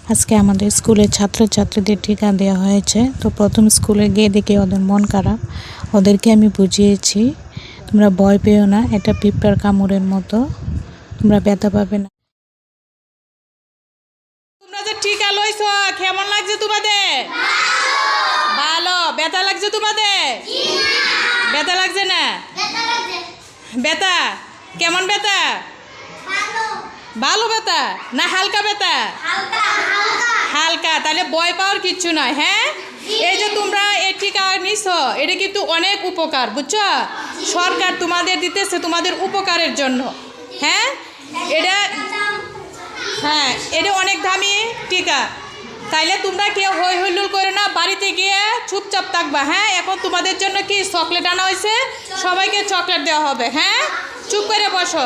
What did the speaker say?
আজকে আমাদের স্কুলের ছাত্রছাত্রীদের টিকা দেওয়া হয়েছে। তো প্রথম স্কুলে গিয়ে দেখে ওদের মন খারাপ। ওদেরকে আমি বুঝিয়েছি, তোমরা ভয় পেও না, এটা পিঁপড়ার কামড়ের মতো, তোমরা ব্যথা পাবে না। তোমরা যে টিকা লইছো কেমন লাগছে তোমাদের? ভালো। ব্যথা লাগছে তোমাদের? ব্যথা লাগছে না? ব্যথা কেমন ব্যথা? ভালো ব্যথা না হালকা ব্যথা? হালকা। তাহলে ভয় পাওয়ার কিচ্ছু নয়। হ্যাঁ, এই যে তোমরা এই টিকা নিছো, এটা কিন্তু অনেক উপকার, বুঝছো? সরকার তোমাদের দিতেছে তোমাদের উপকারের জন্য। হ্যাঁ, এটা অনেক দামি টিকা। তাইলে তোমরা কেউ হই হুল্লোড় করে না, বাড়িতে গিয়ে চুপচাপ থাকবা। হ্যাঁ, এখন তোমাদের জন্য কি চকলেট আনা হয়েছে, সবাইকে চকলেট দেওয়া হবে। হ্যাঁ, চুপ করে বসো।